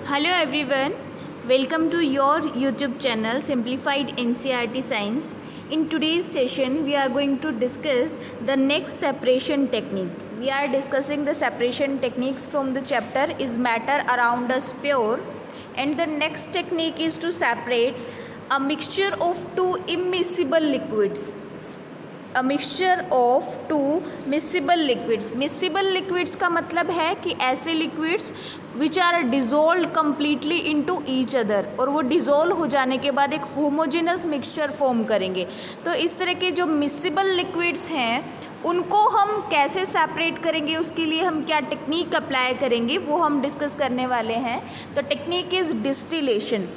Hello everyone, welcome to your YouTube channel Simplified NCERT Science. In today's session, we are going to discuss the next separation technique. We are discussing the separation techniques from the chapter Is Matter Around Us Pure? And the next technique is to separate a mixture of two immiscible liquids. A mixture of two miscible liquids. Miscible liquids का मतलब है कि ऐसे liquids which are dissolve completely into each other, और वो dissolve हो जाने के बाद एक होमोजेनस मिक्सचर फॉर्म करेंगे. तो इस तरह के जो मिसिबल लिक्विड्स हैं उनको हम कैसे सेपरेट करेंगे, उसके लिए हम क्या टेक्निक अप्लाई करेंगे वो हम डिस्कस करने वाले हैं. तो टेक्निक इज़ डिस्टिलेशन.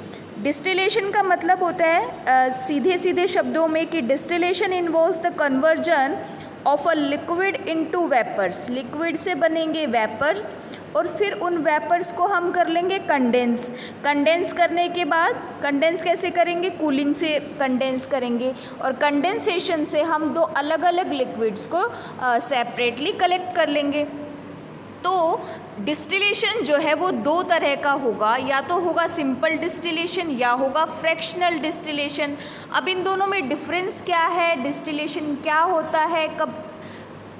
डिस्टिलेशन का मतलब होता है सीधे सीधे शब्दों में कि distillation involves the conversion of a liquid into vapours. Liquid से बनेंगे वेपर्स और फिर उन वेपर्स को हम कर लेंगे कंडेंस. कंडेंस करने के बाद कंडेंस कैसे करेंगे, कूलिंग से कंडेंस करेंगे, और कंडेंसेशन से हम दो अलग अलग लिक्विड्स को सेपरेटली कलेक्ट कर लेंगे. तो डिस्टिलेशन जो है वो दो तरह का होगा, या तो होगा सिंपल डिस्टिलेशन या होगा फ्रैक्शनल डिस्टिलेशन. अब इन दोनों में डिफरेंस क्या है, डिस्टिलेशन क्या होता है, कब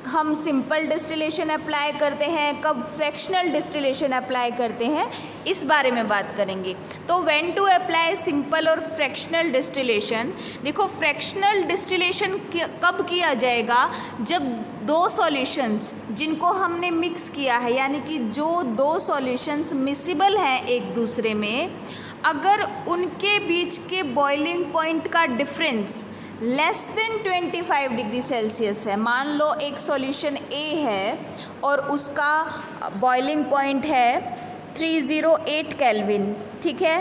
हम सिंपल डिस्टिलेशन अप्लाई करते हैं, कब फ्रैक्शनल डिस्टिलेशन अप्लाई करते हैं, इस बारे में बात करेंगे. तो व्हेन टू अप्लाई सिंपल और फ्रैक्शनल डिस्टिलेशन. देखो, फ्रैक्शनल डिस्टिलेशन कब किया जाएगा, जब दो सॉल्यूशंस जिनको हमने मिक्स किया है, यानी कि जो दो सॉल्यूशंस मिसिबल हैं एक दूसरे में, अगर उनके बीच के बॉइलिंग पॉइंट का difference less than 25 degree Celsius है. मान लो एक सॉल्यूशन ए है और उसका बॉइलिंग पॉइंट है 308 केल्विन, ठीक है,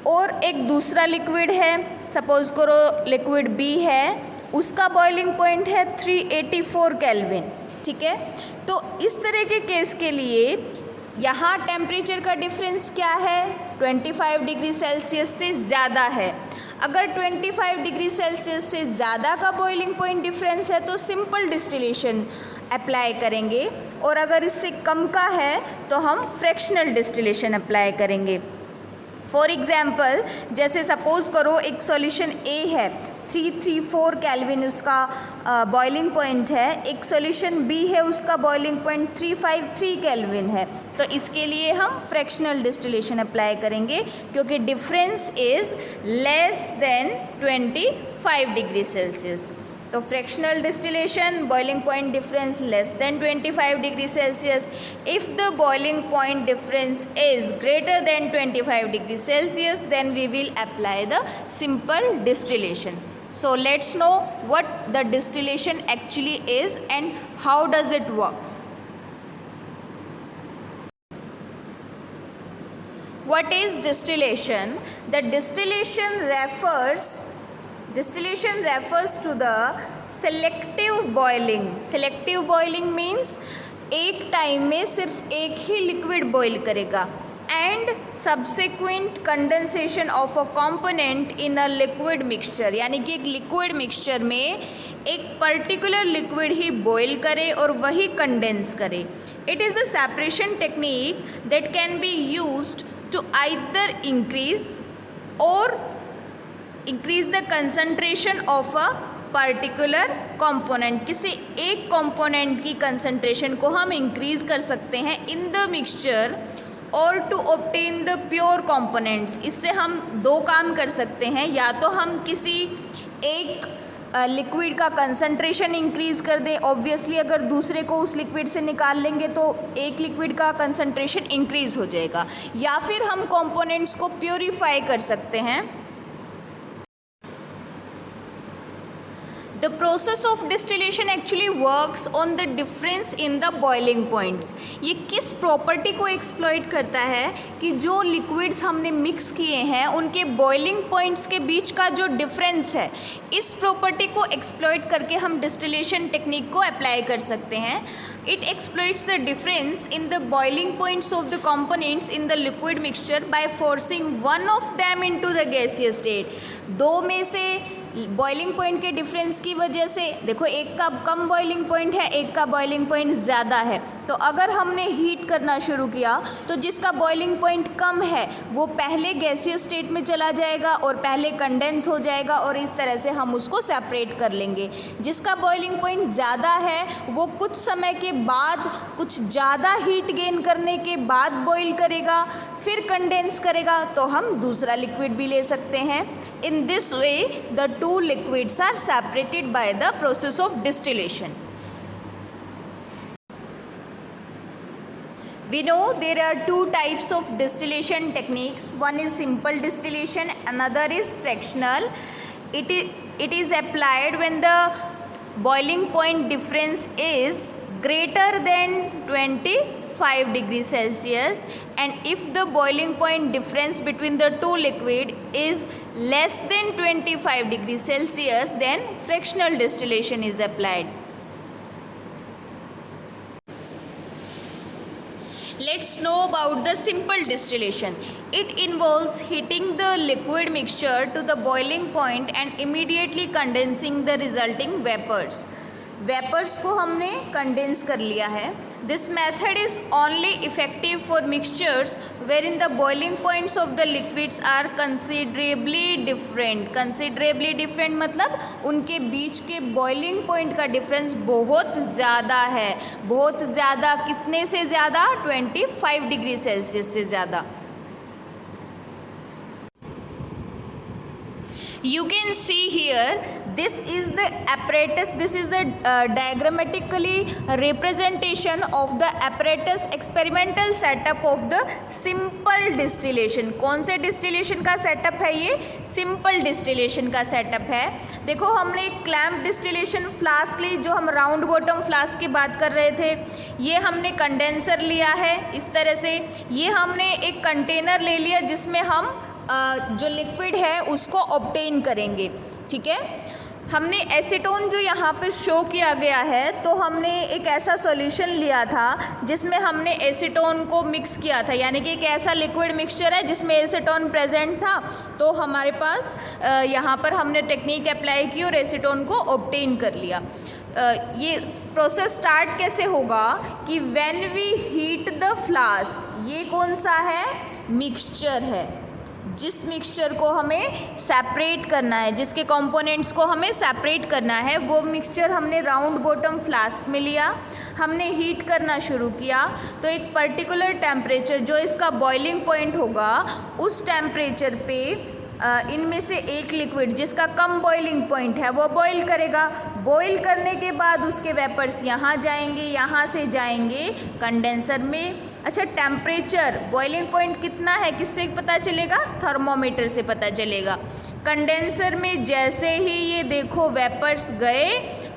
और एक दूसरा लिक्विड है, सपोज करो लिक्विड बी है, उसका बॉइलिंग पॉइंट है 384 केल्विन, ठीक है. तो इस तरह के केस के लिए यहाँ टेम्परेचर का डिफरेंस क्या है, 25 डिग्री सेल्सियस से ज़्यादा है. अगर 25 डिग्री सेल्सियस से ज़्यादा का बॉइलिंग पॉइंट डिफरेंस है तो सिंपल डिस्टिलेशन अप्लाई करेंगे, और अगर इससे कम का है तो हम फ्रैक्शनल डिस्टिलेशन अप्लाई करेंगे. फॉर एग्ज़ाम्पल, जैसे सपोज करो एक सॉल्यूशन ए है, 334 केल्विन उसका बॉइलिंग पॉइंट है, एक सॉल्यूशन बी है उसका बॉइलिंग पॉइंट 353 केल्विन है. तो इसके लिए हम फ्रैक्शनल डिस्टिलेशन अप्लाई करेंगे क्योंकि difference is less than 25 degree Celsius. तो fractional distillation, boiling point difference less than 25 degree Celsius. If the boiling point difference is greater than 25 degree Celsius, then we will apply the simple distillation. So let's know what the distillation actually is and how does it works. What is distillation? The distillation refers to the selective boiling. Selective boiling means एक time में सिर्फ एक ही liquid boil करेगा, and subsequent condensation of a component in a liquid mixture, यानी कि एक liquid mixture में एक पर्टिकुलर लिक्विड ही बॉईल करे और वही कंडेंस करे. It is the separation technique that can be used to either increase the concentration of a particular component. किसी एक component की concentration को हम increase कर सकते हैं in the mixture और to obtain the pure components. इससे हम दो काम कर सकते हैं, या तो हम किसी एक लिक्विड का कंसंट्रेशन इंक्रीज़ कर दें, ऑब्वियसली अगर दूसरे को उस लिक्विड से निकाल लेंगे तो एक लिक्विड का कंसंट्रेशन इंक्रीज़ हो जाएगा, या फिर हम कंपोनेंट्स को प्योरीफाई कर सकते हैं. The process of distillation actually works on the difference in the boiling points. ये किस प्रॉपर्टी को एक्सप्लॉइट करता है कि जो लिक्विड्स हमने मिक्स किए हैं उनके बॉइलिंग पॉइंट्स के बीच का जो डिफरेंस है, इस प्रॉपर्टी को एक्सप्लॉइट करके हम डिस्टिलेशन टेक्निक को अप्लाई कर सकते हैं. It exploits the difference in the boiling points of the components in the liquid mixture by forcing one of them into the gaseous state. दो में से बॉइलिंग पॉइंट के डिफरेंस की वजह से देखो, एक का कम बॉइलिंग पॉइंट है, एक का बॉइलिंग पॉइंट ज़्यादा है। तो अगर हमने हीट करना शुरू किया तो जिसका बॉइलिंग पॉइंट कम है वो पहले गैसियस स्टेट में चला जाएगा और पहले कंडेंस हो जाएगा, और इस तरह से हम उसको सेपरेट कर लेंगे। जिसका बॉइलिंग पॉइंट ज़्यादा है वो कुछ समय के बाद, कुछ ज़्यादा हीट गेन करने के बाद बॉइल करेगा, फिर कंडेंस करेगा, तो हम दूसरा लिक्विड भी ले सकते हैं। In this way the two liquids are separated by the process of distillation. We know there are two types of distillation techniques. One is simple distillation, another is fractional. It is applied when the boiling point difference is greater than 25 degrees Celsius, and if the boiling point difference between the two liquid is less than 25 degrees Celsius, then fractional distillation is applied. Let's know about the simple distillation. It involves heating the liquid mixture to the boiling point and immediately condensing the resulting vapors. Vapours को हमने condense कर लिया है. This method is only effective for mixtures where in the boiling points of the liquids are considerably different. Considerably different मतलब उनके बीच के boiling point का difference बहुत ज़्यादा है. बहुत ज़्यादा, कितने से ज़्यादा? 25 डिग्री सेल्सियस से ज़्यादा. You can see here, this is the apparatus, this is the diagrammatically representation of the apparatus experimental setup of the simple distillation. कौन से distillation का setup है ये? simple distillation का setup है. देखो, हमने एक clamp distillation flask ली, जो हम राउंड बॉटम फ्लास्क की बात कर रहे थे. ये हमने कंडेंसर लिया है इस तरह से. ये हमने एक कंटेनर ले लिया जिसमें हम जो लिक्विड है उसको ऑब्टेन करेंगे. ठीक है, हमने एसीटोन जो यहाँ पे शो किया गया है, तो हमने एक ऐसा सॉल्यूशन लिया था जिसमें हमने एसीटोन को मिक्स किया था, यानी कि एक ऐसा लिक्विड मिक्सचर है जिसमें एसीटोन प्रेजेंट था. तो हमारे पास यहाँ पर हमने टेक्निक अप्लाई की और एसीटोन को ऑब्टेन कर लिया. ये प्रोसेस स्टार्ट कैसे होगा कि when we heat the flask, ये कौन सा है? मिक्सचर है. जिस मिक्सचर को हमें सेपरेट करना है, जिसके कंपोनेंट्स को हमें सेपरेट करना है, वो मिक्सचर हमने राउंड बॉटम फ्लास्क में लिया. हमने हीट करना शुरू किया तो एक पर्टिकुलर टेम्परेचर, जो इसका बॉइलिंग पॉइंट होगा, उस टेम्परेचर पे इनमें से एक लिक्विड जिसका कम बॉइलिंग पॉइंट है वो बॉईल करेगा. बॉईल करने के बाद उसके वेपर्स यहाँ जाएंगे, यहाँ से जाएंगे कंडेंसर में. अच्छा, टेम्परेचर, बॉइलिंग पॉइंट कितना है किससे पता चलेगा? थर्मोमीटर से पता चलेगा. कंडेंसर में जैसे ही ये देखो वेपर्स गए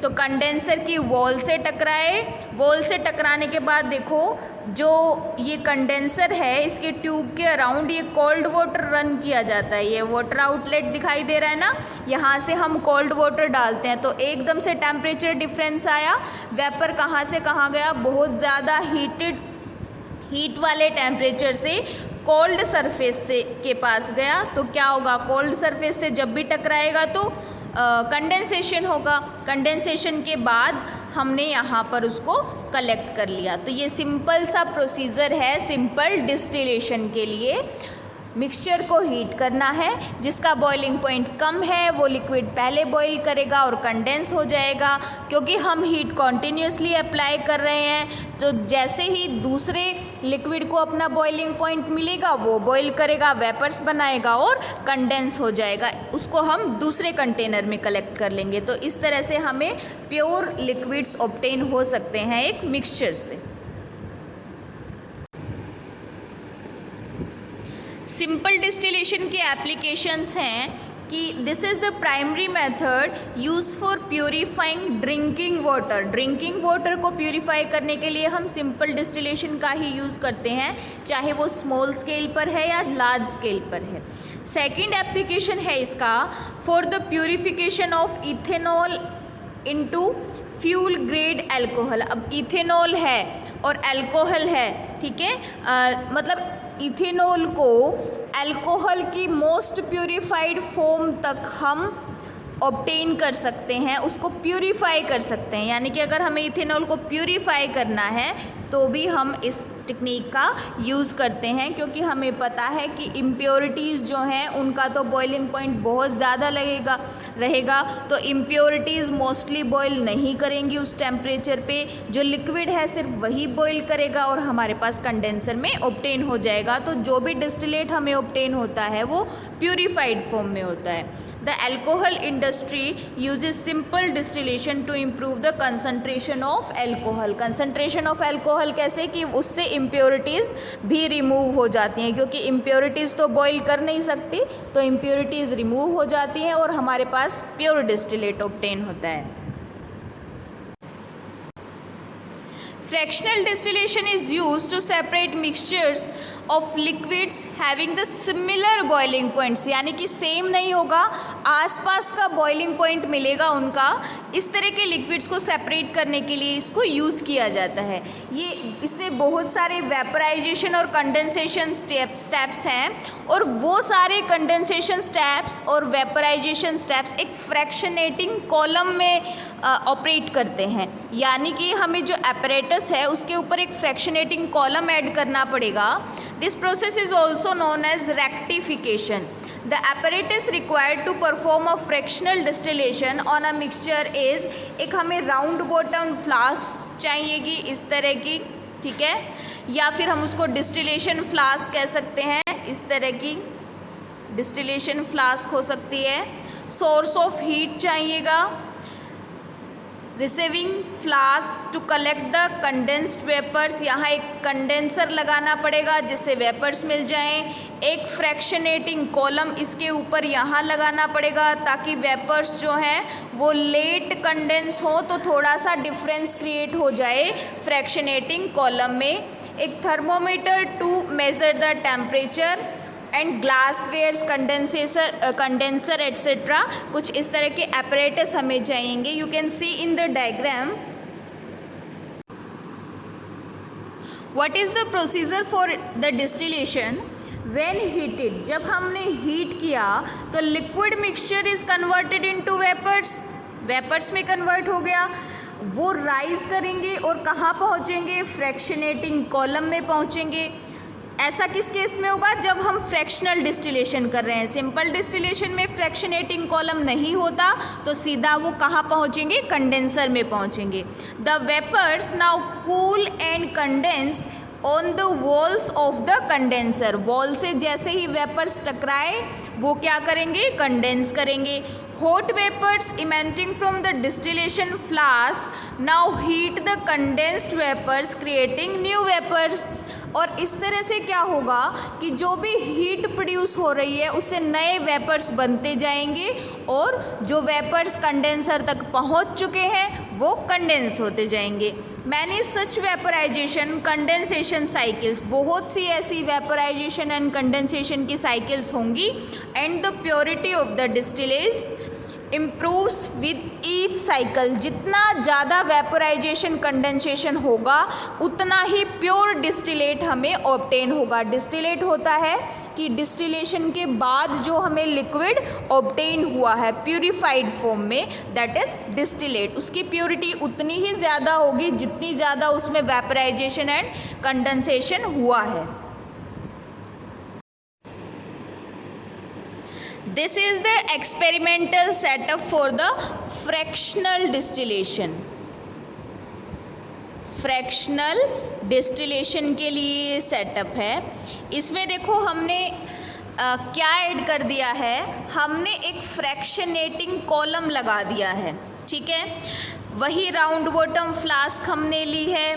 तो कंडेंसर की वॉल से टकराए. वॉल से टकराने के बाद देखो, जो ये कंडेंसर है इसके ट्यूब के अराउंड ये कोल्ड वाटर रन किया जाता है. ये वाटर आउटलेट दिखाई दे रहा है ना, यहाँ से हम कोल्ड वाटर डालते हैं तो एकदम से टेम्परेचर डिफरेंस आया. वेपर कहाँ से कहाँ गया? बहुत ज़्यादा हीट वाले टेम्परेचर से कोल्ड सरफेस से के पास गया. तो क्या होगा? कोल्ड सरफेस से जब भी टकराएगा तो कंडेंसेशन होगा. कंडेंसेशन के बाद हमने यहाँ पर उसको कलेक्ट कर लिया. तो ये सिंपल सा प्रोसीजर है सिंपल डिस्टिलेशन के लिए. मिक्सचर को हीट करना है, जिसका बॉइलिंग पॉइंट कम है वो लिक्विड पहले बॉईल करेगा और कंडेंस हो जाएगा. क्योंकि हम हीट कॉन्टीन्यूसली अप्लाई कर रहे हैं तो जैसे ही दूसरे लिक्विड को अपना बॉइलिंग पॉइंट मिलेगा वो बॉईल करेगा, वेपर्स बनाएगा और कंडेंस हो जाएगा. उसको हम दूसरे कंटेनर में कलेक्ट कर लेंगे. तो इस तरह से हमें प्योर लिक्विड्स ऑब्टेन हो सकते हैं एक मिक्सचर से. सिंपल डिस्टिलेशन के एप्लीकेशंस हैं कि this is the primary method use for purifying drinking water. Drinking water को प्यूरिफाई करने के लिए हम सिंपल डिस्टिलेशन का ही यूज़ करते हैं, चाहे वो स्मॉल स्केल पर है या लार्ज स्केल पर है. सेकेंड एप्लीकेशन है इसका for the purification of ethanol into fuel grade alcohol. अब इथेनॉल है और एल्कोहल है, ठीक है, मतलब इथेनॉल को अल्कोहल की मोस्ट प्यूरिफाइड फॉर्म तक हम ऑब्टेन कर सकते हैं, उसको प्यूरीफाई कर सकते हैं। यानी कि अगर हमें इथेनॉल को प्यूरीफाई करना है तो भी हम इस टेक्निक का यूज़ करते हैं, क्योंकि हमें पता है कि इम्प्योरिटीज़ जो हैं उनका तो बॉइलिंग पॉइंट बहुत ज़्यादा रहेगा। तो इम्प्योरिटीज़ मोस्टली बॉईल नहीं करेंगी उस टेम्परेचर पे, जो लिक्विड है सिर्फ वही बॉईल करेगा और हमारे पास कंडेंसर में ऑब्टेन हो जाएगा। तो जो भी डिस्टिलेट हमें ऑब्टेन होता है वो प्यूरीफाइड फॉर्म में होता है। The alcohol industry uses simple distillation to improve the concentration of alcohol. Concentration of alcohol कैसे कि उससे इम्प्योरिटीज़ भी रिमूव हो जाती हैं, क्योंकि इम्प्योरिटीज़ तो बॉईल कर नहीं सकती, तो इम्प्योरिटीज़ रिमूव हो जाती हैं और हमारे पास प्योर डिस्टिलेट ऑब्टेन होता है। Fractional distillation is used to separate mixtures of liquids having the similar boiling points, यानी कि सेम नहीं होगा, आसपास का बॉइलिंग पॉइंट मिलेगा उनका। इस तरह के लिक्विड्स को सेपरेट करने के लिए इसको यूज़ किया जाता है। ये इसमें बहुत सारे वेपराइजेशन और कंडेंसेशन स्टेप्स हैं, और वो सारे कंडेंसेशन स्टेप्स और वेपराइजेशन स्टेप्स एक फ्रैक्शनेटिंग कॉलम में ऑपरेट करते हैं। यानी कि हमें जो apparatus है उसके ऊपर एक फ्रैक्शनेटिंग कॉलम ऐड करना पड़ेगा। This process is also known as rectification. The apparatus required to perform a fractional distillation on a mixture is, एक हमें राउंड बॉटम फ्लास्क चाहिएगी इस तरह की, ठीक है, या फिर हम उसको डिस्टिलेशन फ्लास्क कह सकते हैं, इस तरह की डिस्टिलेशन फ्लास्क हो सकती है। सोर्स ऑफ हीट चाहिएगा। Receiving flask to collect the condensed vapours, यहाँ एक कंडेंसर लगाना पड़ेगा जिससे वेपर्स मिल जाएं। एक फ्रैक्शनेटिंग कॉलम इसके ऊपर यहाँ लगाना पड़ेगा ताकि वेपर्स जो हैं वो लेट कंडेंस हो, तो थोड़ा सा डिफरेंस क्रिएट हो जाए फ्रैक्शनेटिंग कॉलम में। एक thermometer to measure the temperature and glasswares, condenser etcetera, कुछ इस तरह के apparatus हमें चाहिएंगे। You can see in the diagram what is the procedure for the distillation when heated. जब हमने हीट किया तो liquid mixture is converted into vapours में कन्वर्ट हो गया। वो राइज करेंगे और कहाँ पहुँचेंगे, फ्रैक्शनेटिंग कॉलम में पहुँचेंगे। ऐसा किस केस में होगा, जब हम फ्रैक्शनल डिस्टिलेशन कर रहे हैं। सिंपल डिस्टिलेशन में फ्रैक्शनेटिंग कॉलम नहीं होता, तो सीधा वो कहाँ पहुँचेंगे, कंडेंसर में पहुँचेंगे। The vapours now cool and condense on the walls of the condenser. Wall से जैसे ही वेपर्स टकराए वो क्या करेंगे, कंडेंस करेंगे। Hot vapours emanating from the distillation flask now heat the condensed vapours creating new vapours. और इस तरह से क्या होगा कि जो भी हीट प्रोड्यूस हो रही है उससे नए वेपर्स बनते जाएंगे, और जो वेपर्स कंडेंसर तक पहुंच चुके हैं वो कंडेंस होते जाएंगे। Many such vaporization condensation cycles, बहुत सी ऐसी वेपराइजेशन एंड कंडेंसेशन की साइकिल्स होंगी। And the purity of the distillate improves with each cycle. जितना ज़्यादा वेपराइजेशन कंडेंसेशन होगा उतना ही प्योर डिस्टिलेट हमें ऑब्टेन होगा। डिस्टिलेट होता है कि डिस्टिलेशन के बाद जो हमें लिक्विड ऑब्टेन हुआ है प्यूरिफाइड फॉर्म में, दैट इज डिस्टिलेट। उसकी प्योरिटी उतनी ही ज़्यादा होगी जितनी ज़्यादा उसमें वेपराइजेशन एंड कंडेंसेशन हुआ है। This is the experimental setup for the fractional distillation. Fractional distillation के लिए सेटअप है। इसमें देखो हमने क्या ऐड कर दिया है, हमने एक फ्रैक्शनेटिंग कॉलम लगा दिया है, ठीक है। वही राउंड बॉटम फ्लास्क हमने ली है,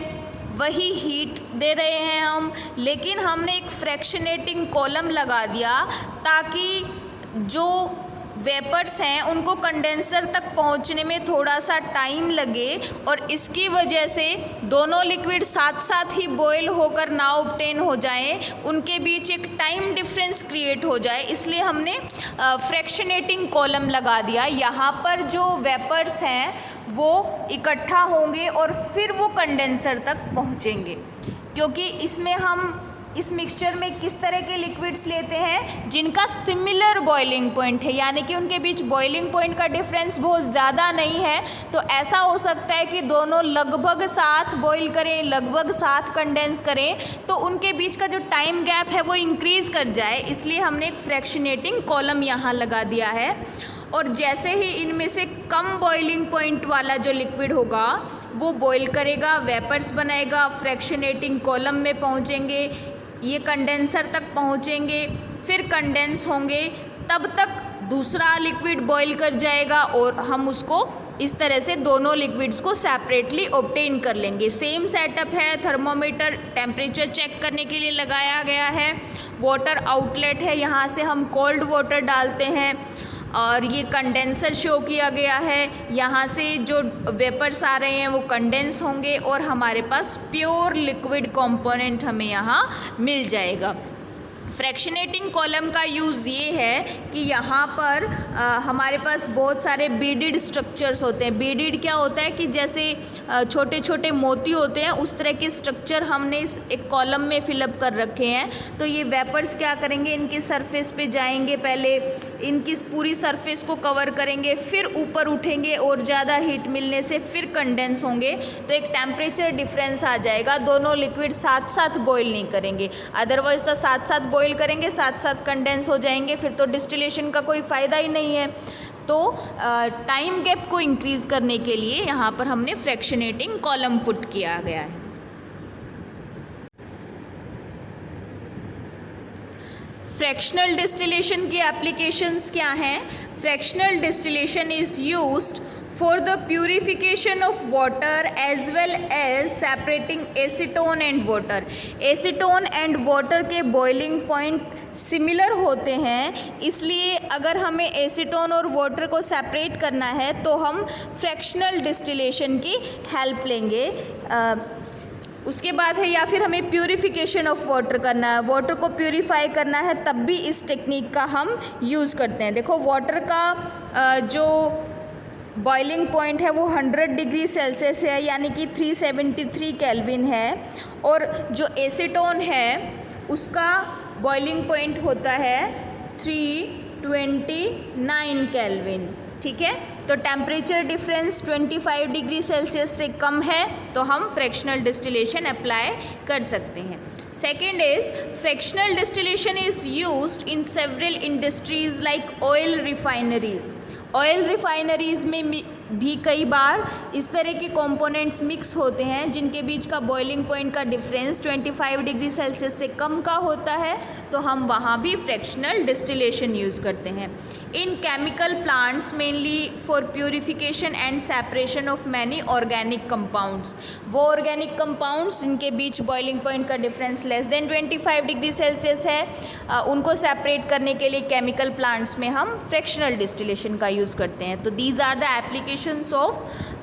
वही हीट दे रहे हैं हम, लेकिन हमने एक फ्रैक्शनेटिंग कॉलम लगा दिया ताकि जो वेपर्स हैं उनको कंडेंसर तक पहुंचने में थोड़ा सा टाइम लगे, और इसकी वजह से दोनों लिक्विड साथ साथ ही बॉयल होकर ना ऑब्टेन हो जाएं, उनके बीच एक टाइम डिफरेंस क्रिएट हो जाए, इसलिए हमने फ्रैक्शनेटिंग कॉलम लगा दिया। यहाँ पर जो वेपर्स हैं वो इकट्ठा होंगे और फिर वो कंडेंसर तक पहुँचेंगे, क्योंकि इसमें हम इस मिक्सचर में किस तरह के लिक्विड्स लेते हैं, जिनका सिमिलर बॉइलिंग पॉइंट है, यानी कि उनके बीच बॉइलिंग पॉइंट का डिफरेंस बहुत ज़्यादा नहीं है। तो ऐसा हो सकता है कि दोनों लगभग साथ बॉईल करें, लगभग साथ कंडेंस करें, तो उनके बीच का जो टाइम गैप है वो इंक्रीज़ कर जाए, इसलिए हमने एक फ्रैक्शनेटिंग कॉलम यहाँ लगा दिया है। और जैसे ही इनमें से कम बॉइलिंग पॉइंट वाला जो लिक्विड होगा वो बॉईल करेगा, वेपर्स बनाएगा, फ्रैक्शनेटिंग कॉलम में पहुँचेंगे, ये कंडेंसर तक पहुँचेंगे, फिर कंडेंस होंगे, तब तक दूसरा लिक्विड बॉईल कर जाएगा और हम उसको इस तरह से दोनों लिक्विड्स को सेपरेटली ऑब्टेन कर लेंगे। सेम सेटअप है, थर्मोमीटर टेम्परेचर चेक करने के लिए लगाया गया है, वाटर आउटलेट है, यहाँ से हम कोल्ड वाटर डालते हैं, और ये कंडेंसर शो किया गया है, यहाँ से जो वेपर्स आ रहे हैं वो कंडेंस होंगे और हमारे पास प्योर लिक्विड कंपोनेंट हमें यहाँ मिल जाएगा। फ्रैक्शनेटिंग कॉलम का यूज़ ये है कि यहाँ पर हमारे पास बहुत सारे बीडिड स्ट्रक्चर्स होते हैं। बीडिड क्या होता है कि जैसे छोटे छोटे मोती होते हैं, उस तरह के स्ट्रक्चर हमने इस एक कॉलम में फिलअप कर रखे हैं। तो ये वेपर्स क्या करेंगे, इनकी सरफेस पे जाएंगे, पहले इनकी पूरी सरफेस को कवर करेंगे, फिर ऊपर उठेंगे और ज़्यादा हीट मिलने से फिर कंडेंस होंगे। तो एक टेम्परेचर डिफरेंस आ जाएगा, दोनों लिक्विड साथ साथ बॉईल नहीं करेंगे, अदरवाइज तो साथ साथ बॉईल करेंगे, साथ साथ कंडेंस हो जाएंगे, फिर तो डिस्टिलेशन का कोई फ़ायदा ही नहीं है। तो टाइम गैप को इंक्रीज़ करने के लिए यहाँ पर हमने फ्रैक्शनेटिंग कॉलम पुट किया गया है। फ्रैक्शनल डिस्टिलेशन की एप्लीकेशंस क्या हैं? Fractional distillation is used for the purification of water as well as separating acetone and water. Acetone and water के बॉइलिंग पॉइंट सिमिलर होते हैं, इसलिए अगर हमें एसीटोन और वाटर को सेपरेट करना है तो हम फ्रैक्शनल डिस्टिलेशन की हेल्प लेंगे। उसके बाद है, या फिर हमें प्यूरिफिकेशन ऑफ वाटर करना है, वाटर को प्यूरिफाई करना है, तब भी इस टेक्निक का हम यूज़ करते हैं। देखो वाटर का जो बॉइलिंग पॉइंट है वो 100 डिग्री सेल्सियस है, यानी कि 373 केल्विन है, और जो एसीटोन है उसका बॉइलिंग पॉइंट होता है 329 केल्विन। ठीक है, तो टेम्परेचर डिफरेंस 25 डिग्री सेल्सियस से कम है तो हम फ्रैक्शनल डिस्टिलेशन अप्लाई कर सकते हैं। Second is fractional distillation is used in several industries like oil refineries. Oil refineries में भी कई बार इस तरह के कंपोनेंट्स मिक्स होते हैं जिनके बीच का बॉइलिंग पॉइंट का डिफरेंस 25 डिग्री सेल्सियस से कम का होता है, तो हम वहाँ भी फ्रैक्शनल डिस्टिलेशन यूज़ करते हैं। इन chemical plants mainly for purification and separation of many organic compounds. वो ऑर्गेनिक कंपाउंड्स जिनके बीच बॉइलिंग पॉइंट का difference less than 25 degree Celsius है, उनको सेपरेट करने के लिए केमिकल प्लांट्स में हम फ्रैक्शनल डिस्टिलेशन का यूज़ करते हैं। तो these are the applications of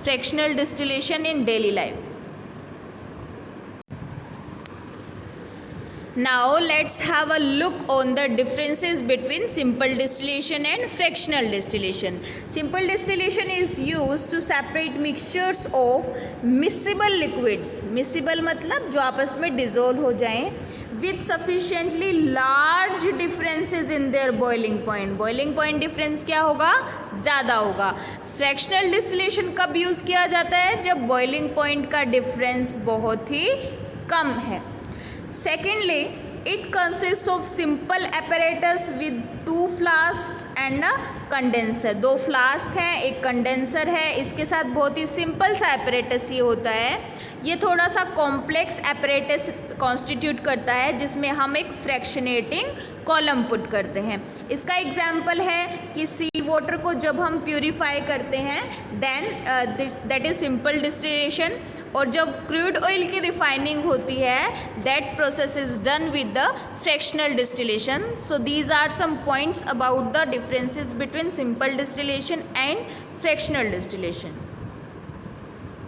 fractional distillation in daily life. Now let's have a look on the differences between simple distillation and fractional distillation. Simple distillation is used to separate mixtures of miscible liquids. Miscible मतलब जो आपस में dissolve हो जाएं, with sufficiently large differences in their boiling point. Boiling point difference क्या होगा? ज़्यादा होगा। फ्रैक्शनल डिस्टिलेशन कब यूज़ किया जाता है? जब बॉइलिंग पॉइंट का डिफरेंस बहुत ही कम है। Secondly, it consists of simple apparatus with 2 flasks and a condenser. 2 flask हैं, एक कंडेंसर है, इसके साथ बहुत ही सिंपल सा apparatus ये होता है। ये थोड़ा सा कॉम्प्लेक्स apparatus कॉन्स्टिट्यूट करता है जिसमें हम एक फ्रैक्शनेटिंग कॉलम पुट करते हैं। इसका एग्जाम्पल है कि सी वाटर को जब हम प्यूरिफाई करते हैं then that is simple distillation, और जब क्रूड ऑयल की रिफाइनिंग होती है that process is done with the fractional distillation. So these are some points about the differences between simple distillation and fractional distillation.